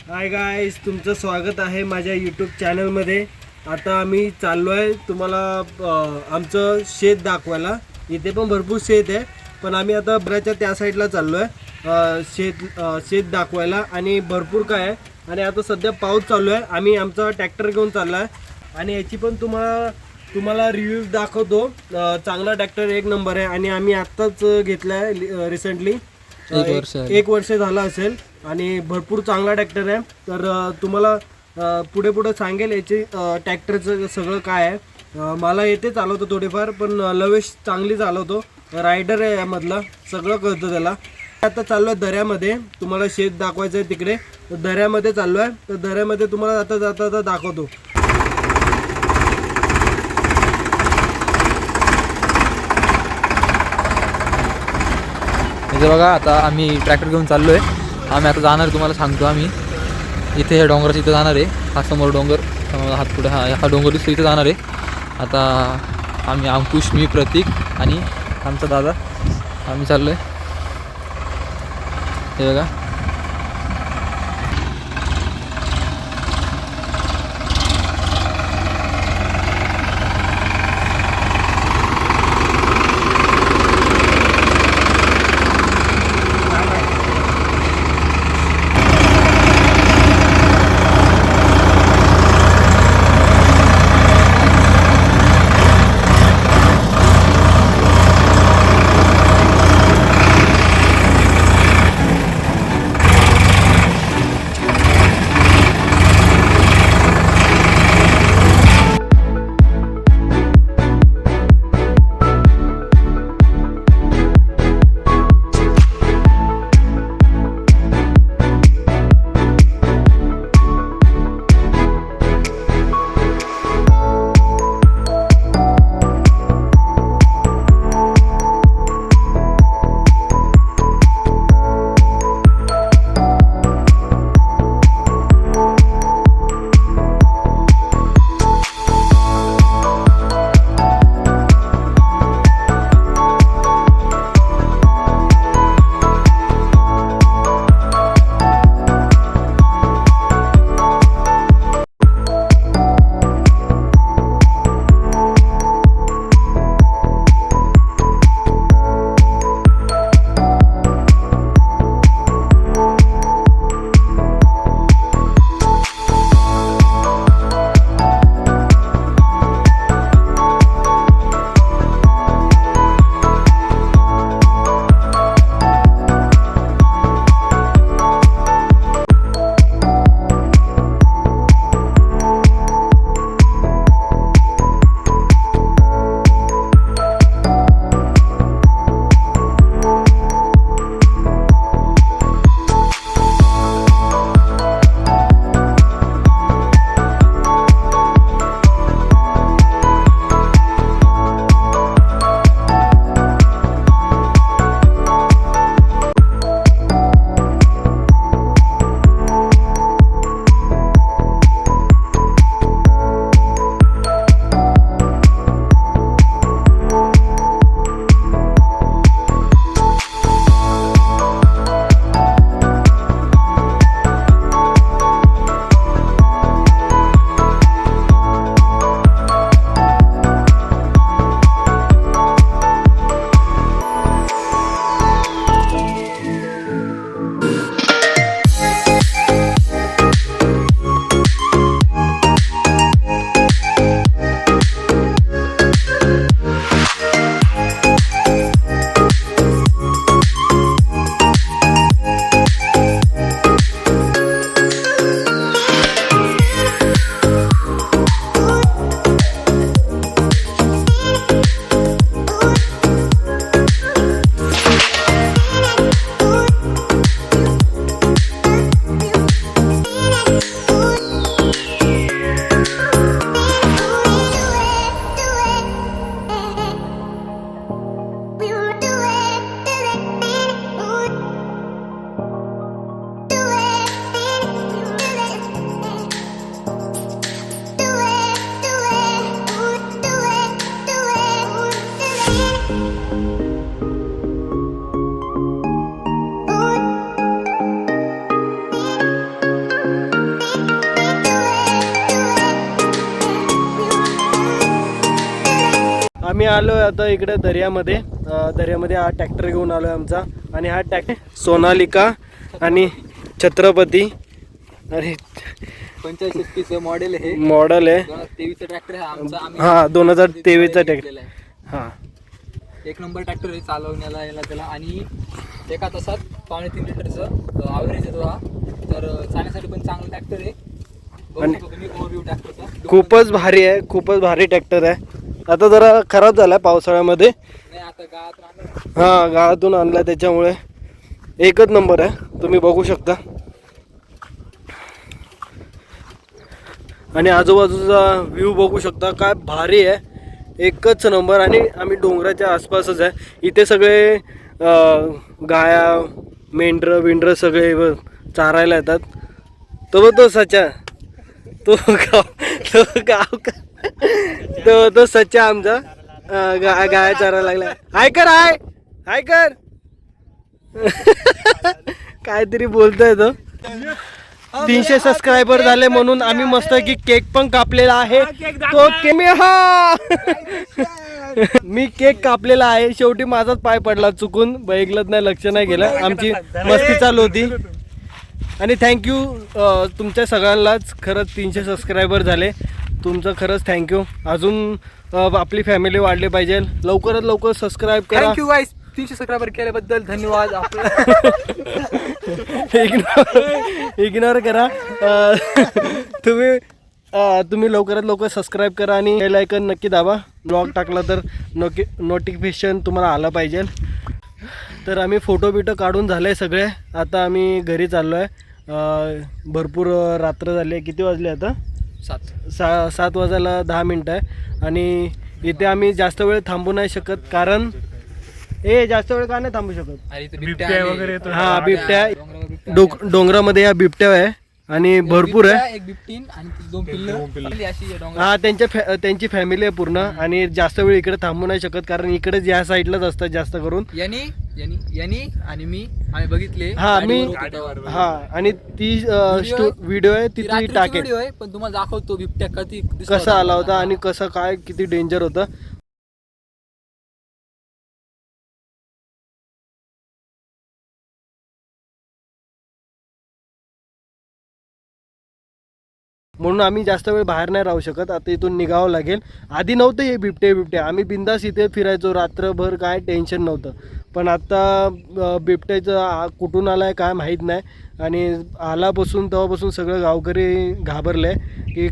Hi guys, तुमचं स्वागत आहे माझ्या यूट्यूब चॅनलमध्ये। आता आम्ही चाललो आहे तुम्हाला आमचं शेत दाखवायला। इथे पण भरपूर शेत आहे, पण आम्ही आता बऱ्याच्या त्या साईडला चाललो आहे शेत दाखवायला। आणि भरपूर काय आहे, आणि आता सध्या पाऊस चालू आहे। आम्ही आमचा ट्रॅक्टर घेऊन चाललो आहे आणि याची पण तुम्हाला रिव्ह्यूज दाखवतो। चांगला ट्रॅक्टर, एक नंबर आहे। आणि आम्ही आत्ताच घेतला आहे रिसेंटली, एक वर्ष झालं असेल आणि भरपूर चांगला ट्रॅक्टर आहे। तर तुम्हाला पुढे सांगेल याची ट्रॅक्टरचं सगळं काय आहे। मला येते चालवतो थोडेफार, पण लवेश चांगली चालवतो, रायडर आहे यामधला, सगळं कळतं त्याला। आता चाललो आहे दऱ्यामध्ये, तुम्हाला शेत दाखवायचं आहे तिकडे, तर दऱ्यामध्ये चाललो आहे। तर दऱ्यामध्ये तुम्हाला जाता दाखवतो। इथे बघा, आता आम्ही ट्रॅक्टर घेऊन चाललो आहे। आम्ही आता जाणार, तुम्हाला सांगतो आम्ही इथे हे डोंगराच्या इथं जाणार आहे। हा समोर डोंगर, हात पुढे हा डोंगर दिसतो, इथं जाणार आहे। आता आम्ही अंकुश, मी, प्रतीक आणि आमचा दादा, आम्ही चाललो आहे। हे बघा, आम्ही आलो आता इकडे दर्यामध्ये. दर्यामध्ये हा ट्रॅक्टर घेऊन आलो आहे आमचा. आणि हा ट्रॅक्टर सोनालिका आणि छत्रपती आणि 85 मॉडेल हे मॉडेल आहे. 2023 ट्रॅक्टर आहे आमचा. हा 2023चा ट्रॅक्टर. हा एक नंबर ट्रॅक्टर आहे चालवण्याला याला त्याला. आणि एका तासात 2.5 लिटरचं ॲव्हरेज येतो हा. तर चालण्यासाठी पण चांगला ट्रॅक्टर आहे. बघू शकतो तुम्ही ओव्हरव्ह्यू ट्रॅक्टरचा. खूपच भारी आहे, खूपच भारी ट्रॅक्टर आहे. आता जरा खराब झाला पावसाळ्यामध्ये. नाही आता गावात राहणार. हा गावातून आणला त्याच्यामुळे एकच नंबर आहे, तुम्ही बघू शकता. आणि आजूबाजूचा व्ह्यू बघू शकता, काय भारी आहे, एकच नंबर. आणि आम्ही डोंगराच्या आसपासच आहे. इथे सगळे गाया मेंढरं विंढरं सगळे चारायला येतात. तो सचा तो गाव तो सच्चा आमचा गाया चारायला लागला. हाय कर काहीतरी बोलतोय तो. 300 सबस्क्रायबर झाले म्हणून आम्ही मस्त की केक पण कापलेला आहे. तो मी केक कापलेला आहे. शेवटी माझाच पाय पडला चुकून, बैगलत नाही, लक्ष नाही गेलं. आमची मस्ती चालू होती. आणि थँक्यू तुमच्या सगळ्यांनाच. खरंच 300 सबस्क्रायबर झाले, तुमचं खरंच थँक्यू. अजून आपली फॅमिली वाढली पाहिजे. लवकरात लवकर सबस्क्राईब करा. थँक्यू गाईस 300 सबस्क्रायबर केल्याबद्दल धन्यवाद. इग्नोर करा. तुम्ही लवकरात लवकर सबस्क्राईब करा आणि बेल आयकन नक्की दाबा. ब्लॉग टाकला तर नोटिफिकेशन तुम्हाला आलं पाहिजे. तर आम्ही फोटो बिटो काढून झाले सगळे. आता आम्ही घरी चाललो आहे. भरपूर रात्र झाली आहे. किती वाजले आता? 7 वाजायला 10 मिनटं आहे. आणि इथे आम्ही जास्त वेळ थांबू नाही शकत, कारण जास्त वेळ का नाही थांबू शकत. बिबट्या वगैरे येतो. हा बिबट्या डोंगरामध्ये या बिबट्या आहे आणि भरपूर आहे. एक बिबटीन आणि 2 पिल्लं. हा त्यांची फॅमिली आहे पूर्ण. आणि जास्त वेळ इकडे थांबू नाही शकत, कारण इकडेच या साईडलाच असतात जास्त करून. यांनी आणि मी आम्ही बघितले. हा आणि ती व्हिडिओ आहे ती टाकेल. पण तुम्हाला दाखवतो बिबट्या कसा आला होता आणि कसं काय किती डेंजर होतं. म्हणून आम्ही जास्त वेळ बाहेर नाही राहू शकत. आता इथून निघावं लागेल. आधी नव्हतं हे बिबट्या आम्ही बिंदास इथे फिरायचो रात्रभर, काय टेन्शन नव्हतं. पण आता बिबट्याचं कुठून आलाय काय माहीत नाही. आणि तेव्हापासून सगळं गावकरी घाबरले की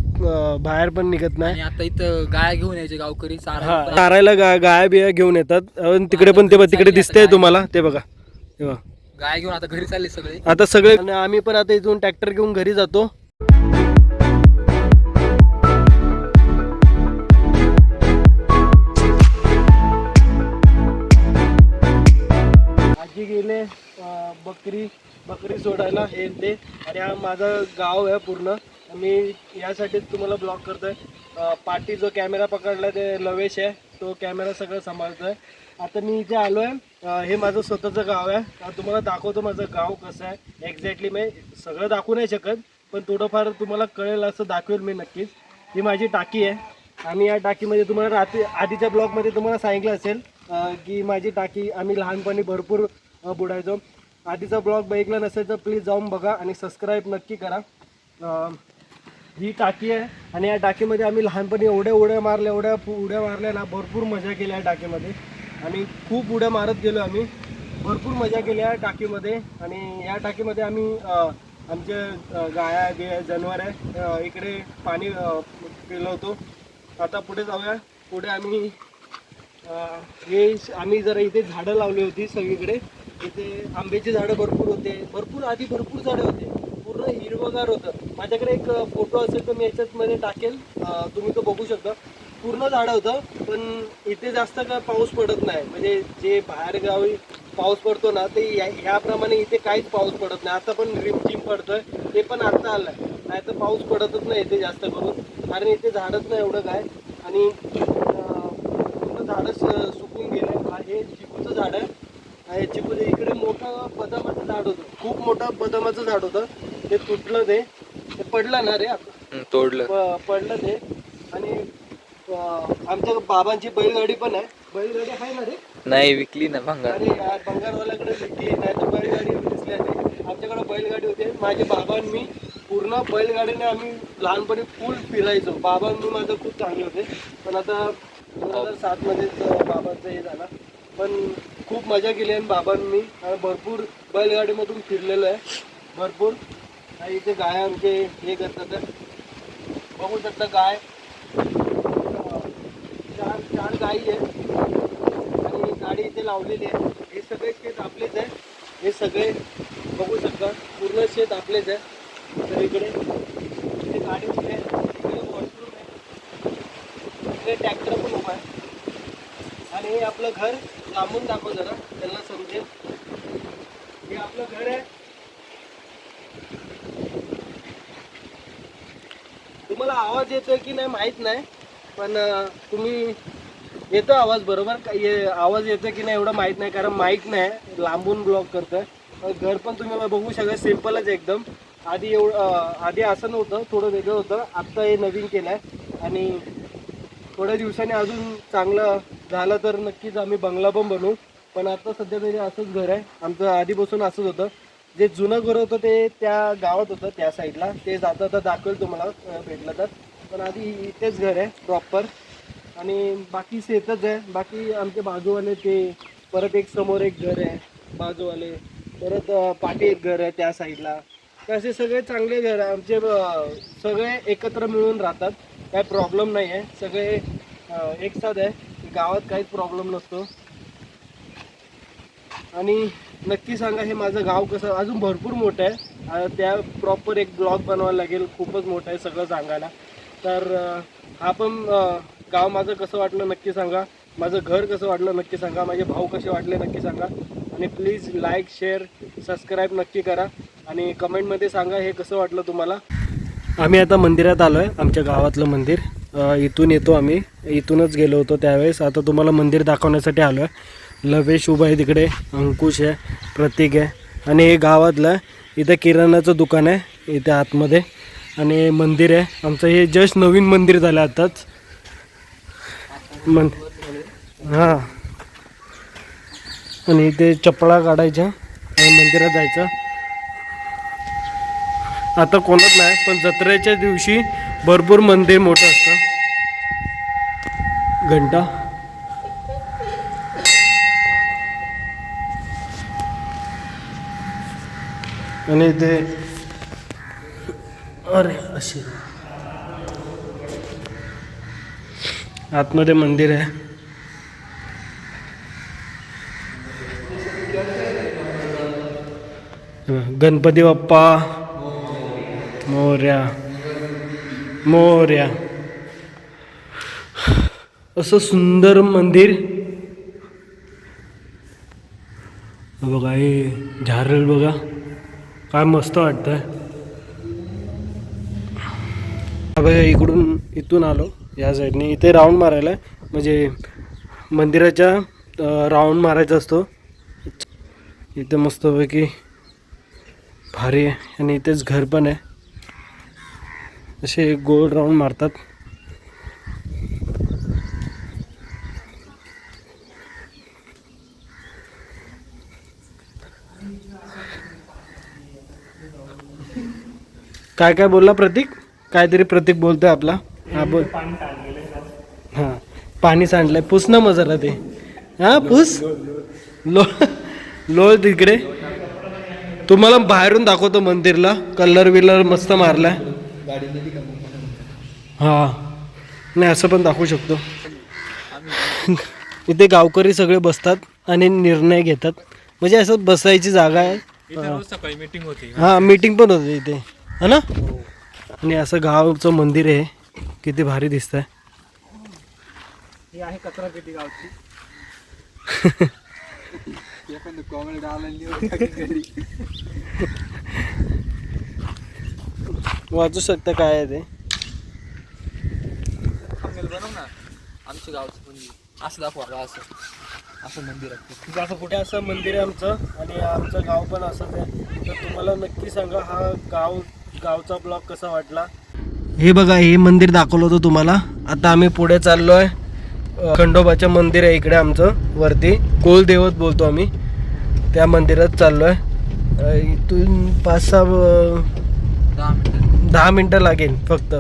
बाहेर पण निघत नाही. आता इथं गाया घेऊन यायचे गावकरी चारायला गाया बिया घेऊन येतात. तिकडे पण तिकडे दिसतंय तुम्हाला, ते बघा गाय घेऊन आता घरी चालले सगळे. आता सगळे. आणि आम्ही पण आता इथून ट्रॅक्टर घेऊन घरी जातो. आजी गेले बकरी सोडायला हे ते. आणि हा माझं गाव आहे पूर्ण. मी यासाठीच तुम्हाला ब्लॉग करतोय. पाठी जो कॅमेरा पकडला ते लवेश आहे, तो कॅमेरा सगळं सांभाळतोय. आता मी इथे आलो आहे. हे माझं स्वतःचं गाव आहे. तुम्हाला दाखवतो माझं गाव कसं आहे एक्झॅक्टली. मी सगळं दाखवू नाही शकत, पण थोडंफार तुम्हाला कळेल असं दाखवेल मी नक्कीच. ही माझी टाकी आहे. आणि या टाकीमध्ये तुम्हाला आधीच्या ब्लॉगमध्ये तुम्हाला सांगितलं असेल की माझी टाकी आम्ही लहानपणी भरपूर बुडायचो. आधीचा ब्लॉग बघितला नसेल तर प्लीज जाऊन बघा आणि सबस्क्राईब नक्की करा. ही टाकी आहे. आणि या टाकीमध्ये आम्ही लहानपणी एवढ्या उड्या मारल्या ना, भरपूर मजा केली या टाकीमध्ये. आणि खूप उड्या मारत गेलो आम्ही, भरपूर मजा केली या टाकीमध्ये. आणि या टाकीमध्ये आम्ही आमचे गाया जनावर आहे इकडे पाणी पिलो होतो. आता पुढे जाऊया. पुढे आम्ही जरा इथे झाडं लावली होती सगळीकडे. इथे आंब्याची झाडं भरपूर होते. आधी भरपूर झाडं होते, पूर्ण हिरवगार होतं. माझ्याकडे एक फोटो असेल तर मी याच्यामध्ये टाकेल, तुम्ही तो बघू शकता. पूर्ण झाडं होतं. पण इथे जास्त काय पाऊस पडत नाही. म्हणजे जे बाहेर गावी पाऊस पडतो ना, ते ह्याप्रमाणे इथे काहीच पाऊस पडत नाही. आता पण रिमझिम पडतोय, ते पण आता आलाय. नाही तर पाऊस पडतच नाही इथे जास्त करून, कारण इथे झाडच नाही एवढं काय. आणि पूर्ण झाडं सुकून गेले. हे चिकूचं झाड आहे. चिकूचं इकडे मोठं बदामाचं झाड होतं, खूप मोठं बदामाचं झाड होतं. ते तुटलं, ते पडलं ना रे, तोडलं पडलं ते. आणि आमच्या बाबांची बैलगाडी पण आहे. बैलगाडी आहे ना रे? नाही विकली ना भंगार. अरे यार बंगारवाल्याकडे विकली नाही तर बैलगाडी दिसली नाही. आमच्याकडे बैलगाडी होती. माझे बाबा आणि मी पूर्ण बैलगाडीने आम्ही लहानपणी फुल फिरायचो. बाबा आणि मी माझं खूप चांगले होते. पण आता 2007 मध्येच बाबांचं हे झालं. पण खूप मजा केली आणि बाबा आणि मी भरपूर बैलगाडीमधून फिरलेलो आहे. भरपूर आणि इथे गाय आमचे हे करतात. बघू शकता गाय चार गाई आहे आणि गाडी इथे लावलेली आहे. हे सगळे शेत आपलेच आहे. हे सगळे बघू शकता पूर्ण शेत आपलेच आहे. तर इकडे गाडी उभी आहे. इकडे वॉशरूम आहे. इकडे ट्रॅक्टर पण उभा आहे. आणि हे आपलं घर लांबून दाखव जरा त्यांना समजेल. हे आपलं घर आहे. तुम्हाला आवाज येतोय की नाही माहित नाही पण तुम्ही येतो आवाज बरोबर आवाज येतोय की नाही एवढं माहित नाही कारण माईक नाही लांबून ब्लॉक करतोय. घर पण तुम्ही बघू शकता सिम्पलच एकदम. आधी असं नव्हतं थोडं वेगळं होतं. आत्ता हे नवीन केलं आहे आणि थोड्या दिवसांनी अजून चांगलं झालं तर नक्कीच आम्ही बंगला पण बनवू. पण आता सध्या तरी असंच घर आहे आमचं. आधीपासून असंच होतं. जे जुनं घर होतं ते त्या गावात होतं त्या साईडला. ते जाता दाखवेल तुम्हाला भेटलं तर. पण आधी इथेच घर आहे प्रॉपर आणि बाकी शेतच आहे. बाकी आमचे बाजूवाले ते परत एक समोर एक घर आहे बाजूवाले. परत पाठी एक घर आहे त्या साईडला. तर असे सगळे चांगले घर आहे आमचे. सगळे एकत्र मिळून राहतात. काय प्रॉब्लेम नाही आहे. सगळे एकसाथ आहे. गावात काहीच प्रॉब्लेम नसतो. आणि नक्की सांगा हे माझं गाव कसं. अजून भरपूर मोठं आहे. त्या प्रॉपर एक ब्लॉग बनवायला लागेल. खूपच मोठं आहे सगळं सांगायला. तर हा पण गाव माझं कसं वाटलं नक्की सांगा. माझं घर कसं वाटलं नक्की सांगा. माझे भाऊ कसे वाटले नक्की सांगा. आणि प्लीज लाईक शेअर सबस्क्राईब नक्की करा आणि कमेंटमध्ये सांगा हे कसं वाटलं तुम्हाला. आम्ही आता मंदिरात आलो आहे. आमच्या गावातलं मंदिर. इथून येतो आम्ही. इथूनच गेलो होतो त्यावेळेस. आता तुम्हाला मंदिर दाखवण्यासाठी आलो आहे. लवेश उभा आहे तिकडे. अंकुश आहे. प्रतीक आहे. आणि हे गावातलं इथं किराणाचं दुकान आहे इथे आतमध्ये. आणि मंदिर आहे आमचं. हे जस्ट नवीन मंदिर झालं आताच. हां आणि इथे चपला काढायच्या आणि मंदिरात जायचं. आता कोणच नाही पण जत्रेच्या दिवशी भरपूर मंदिर मोठं असतं. घंटा आणि इथे अरे असे आतमध्ये मंदिर आहे. गणपती बाप्पा मोरया मोरया. असं सुंदर मंदिर बघा. हे झारल बघा काय मस्त वाटतंय. बघा इथून आलो या साईडने. इथे राऊंड मारायला म्हणजे मंदिराच्या राऊंड मारायचा असतो. इथे मस्तपैकी भारी आहे. आणि इथेच घर पण आहे. असे गोल राऊंड मारतात. काय काय बोलला प्रतीक. काहीतरी प्रतीक बोलतोय आपला. हा बोल. हां पाणी सांडलंय. पुस ना मग जरा ते. हां पुस. लोळ तिकडे. तुम्हाला बाहेरून दाखवतो मंदिरला. कलर विलर मस्त मारलाय. हां नाही असं पण दाखवू शकतो. इथे गावकरी सगळे बसतात आणि निर्णय घेतात. म्हणजे असं बसायची जागा आहे. सकाळी मीटिंग होती. हां मीटिंग पण होते इथे है ना. आणि असं गावचं मंदिर आहे. किती भारी दिसतंय. ही आहे कचरा पेटी गावची. वाचू शकता काय आहे ते. बनव ना आमच्या गावचं मंदिर असं दाखवा. असं मंदिर आहे. असं कुठे असं मंदिर आहे आमचं. आणि आमचं गाव पण असंच आहे. तर तुम्हाला नक्की सांगा हा गावचा ब्लॉग कसा वाटला. हे बघा, हे मंदिर दाखवलं होतं तुम्हाला. आता आम्ही पुढे चाललो आहे. खंडोबाचं मंदिर आहे इकडे आमचं वरती, कुलदैवत बोलतो आम्ही, त्या मंदिरात चाललो आहे. इथून 10 मिनटं लागेल फक्त.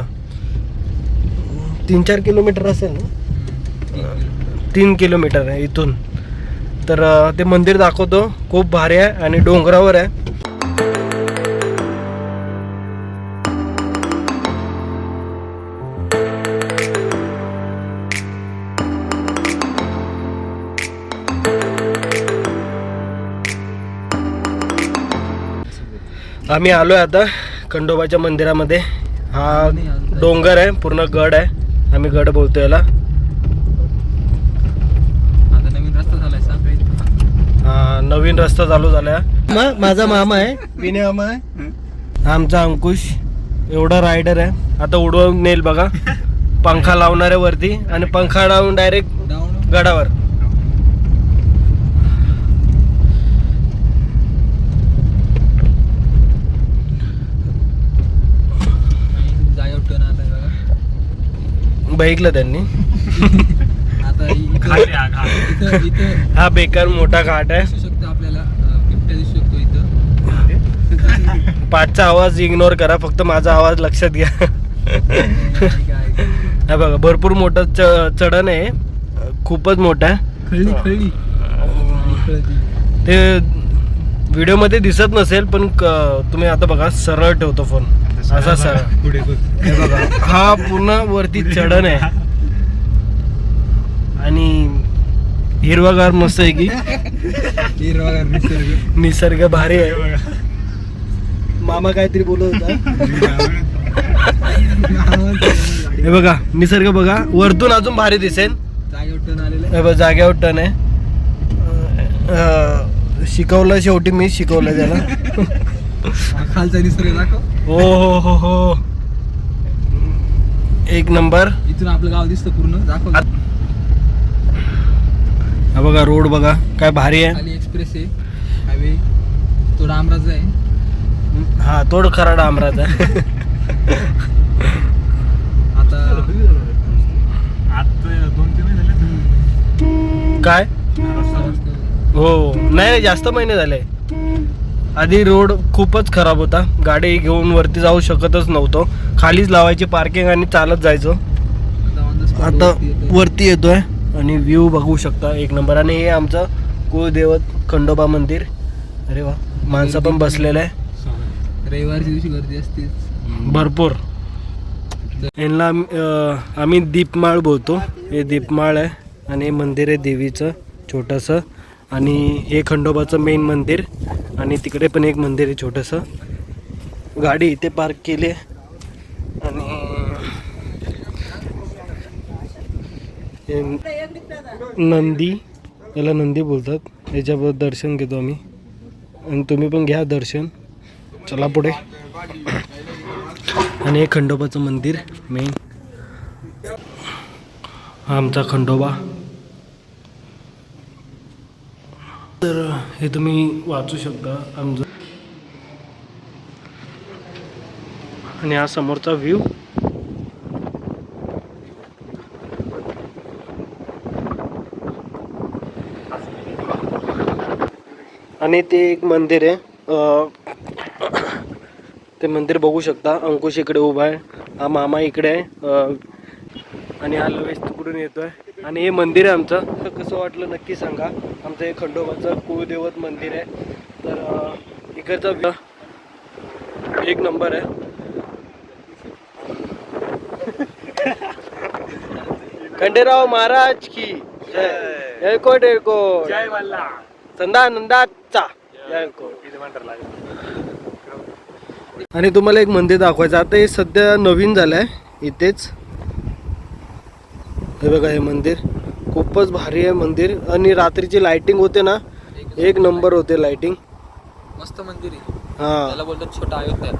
3-4 किलोमीटर असेल ना, 3 किलोमीटर आहे इथून. तर ते मंदिर दाखवतो. खूप भारी आहे आणि डोंगरावर आहे. आम्ही आलोय आता खंडोबाच्या मंदिरामध्ये. हा डोंगर आहे, पूर्ण गड आहे. आम्ही गड बोलतो याला. आता नवीन रस्ता झालाय हा, नवीन रस्ता चालू झाला. माझा मामा आहे, विनय मामा आहे. हा आमचा अंकुश, एवढा रायडर आहे. आता उडवून नेल बघा, पंखा लावणार आहे वरती आणि पंखा लावून डायरेक्ट गडावर. बघितलं त्यांनी. आता हा बेकार मोठा घाट आहे. आपल्याला बिबट्या दिसू शकतो इथं. पाठचा आवाज इग्नोर करा, फक्त माझा आवाज लक्षात घ्या. हा बघा, भरपूर मोठं चढण आहे, खूपच मोठं आहे. खळली ते व्हिडिओमध्ये दिसत नसेल, पण तुम्ही आता बघा, सरळ ठेवतो फोन असा सरळ. हे बघा, हा पूर्ण वरती चढण आहे आणि हिरवागार मस्त आहे की. निसर्ग भारी आहे. मामा काहीतरी बोलत होता. हे बघा, निसर्ग बघा, वरतून अजून भारी दिसेल. जाग्यावर टन आहे. शिकवलं शेवटी मी, शिकवलं त्याला. खालचा निसर्ग दाखव. हो हो हो हो, एक नंबर. इथून आपलं गाव दिसतं पूर्ण, दाखव. हा बघा, रोड बघा काय भारी आहे. खाली एक्सप्रेस आहे, हायवे तो डांबराचा आहे. हा, तोड खरा डांबराचा. आता काय हो, नाही जास्त महिने झाले. आधी रोड खूपच खराब होता, गाडी घेऊन वरती जाऊ शकतच नव्हतो. खालीच लावायची पार्किंग आणि चालत जायचो. आता वरती येतोय आणि व्ह्यू बघू शकता, एक नंबर. आणि हे आमचं कुलदैवत खंडोबा मंदिर. अरे वा, माणसं पण बसलेलं आहे. रविवारच्या दिवशी गर्दी असते भरपूर. यांना आम्ही दीपमाळ बोलतो. हे दीपमाळ आहे आणि हे मंदिर आहे देवीचं छोटंसं. आणि हे खंडोबाचं मेन मंदिर आणि तिकडे पण एक मंदिर आहे छोटंसं. गाडी इथे पार्क केली आहे आणि नंदी, याला नंदी बोलतात, याच्याबद्दल दर्शन घेतो आम्ही. आणि तुम्ही पण घ्या दर्शन. चला पुढे. आणि हे खंडोबाचं मंदिर मेन. हा आमचा खंडोबा. तर हे तुम्ही वाचू शकता आमचं. आणि हा समोरचा व्ह्यू. आणि ते एक मंदिर आहे, ते मंदिर बघू शकता. अंकुश इकडे उभा आहे, हा मामा इकडे आहे आणि हा लवेश तिकडून येतोय. आणि हे मंदिर आहे आमचं. कसं वाटलं नक्की सांगा. आमचं हे खंडोबाचं कुलदैवत मंदिर आहे. तर इकडचा एक नंबर आहे. खंडेराव महाराज की जय. एळकोट एळकोट जय मल्ला. संदानंदाचा जय. आणि तुम्हाला एक मंदिर दाखवायचं. आता हे सध्या नवीन झालं आहे इथेच. हे बघा, हे मंदिर खूपच भारी आहे मंदिर. आणि रात्रीची लाइटिंग होते ना, एक नंबर होते लाइटिंग. मस्त मंदिर आहे. हा, त्याला बोलतात छोटा अयोध्या.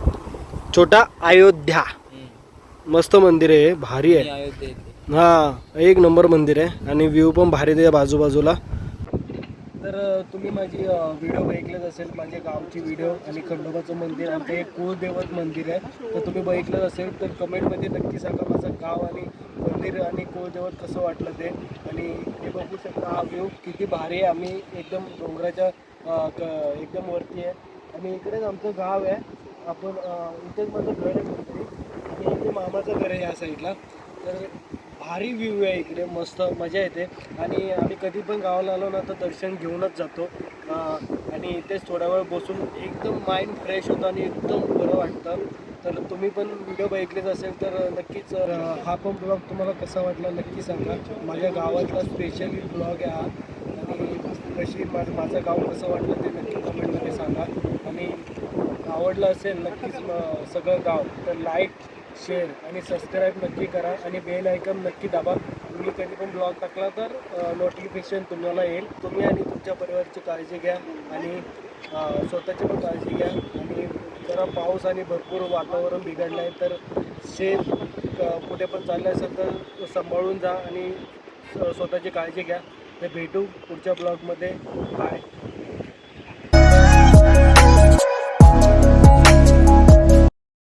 छोटा अयोध्या. मस्त मंदिर आहे, भारी आहे. अयोध्या हा, एक नंबर मंदिर आहे. आणि व्ह्यू पण भारी आहे बाजूबाजूला. तर तुम्ही माझी व्हिडिओ बघितलेच असेल, माझ्या गावची व्हिडिओ आणि खंडोबाचं मंदिर, आमचं एक कुलदैवत मंदिर आहे. तर तुम्ही बघितलंच असेल तर कमेंटमध्ये नक्की सांगा माझं गाव आणि मंदिर आणि कुलदैवत कसं वाटलं ते. आणि हे बघू शकता हा व्ह्यू किती भारी आहे. आम्ही एकदम डोंगराच्या एकदम वरती आहे आणि इकडेच आमचं गाव आहे. आपण इथेच माझं घर आहे कुठेतरी आणि इथे मामाचं घर आहे या साईडला. तर भारी व्ह्यू आहे इकडे, मस्त मजा येते. आणि आम्ही कधी पण गावाला आलो ना तर दर्शन घेऊनच जातो आणि इथेच थोडा वेळ बसून एकदम माइंड फ्रेश होतं आणि एकदम बरं वाटतं. तर तुम्ही पण व्हिडिओ बघितलेच असेल तर नक्कीच हा पण ब्लॉग तुम्हाला कसा वाटला नक्की सांगा. माझ्या गावातला स्पेशली ब्लॉग आहे हा आणि कशी माझं गाव कसं वाटलं ते नक्की कमेंटमध्ये सांगा. आणि आवडलं असेल नक्कीच सगळं गाव तर लाईक शेअर आणि सबस्क्राईब नक्की करा आणि बेल आयकॉन नक्की दाबा. मी कधी पण ब्लॉग टाकला तर नोटिफिकेशन तुम्हाला येईल. तुम्ही आणि तुमच्या परिवाराची काळजी घ्या आणि स्वतःची पण काळजी घ्या. आणि जरा पाऊस आणि भरपूर वातावरण बिघडलं आहे तर शेत कुठे पण चाललं असेल तर सांभाळून जा आणि स्वतःची काळजी घ्या. तर भेटू पुढच्या ब्लॉगमध्ये. बाय.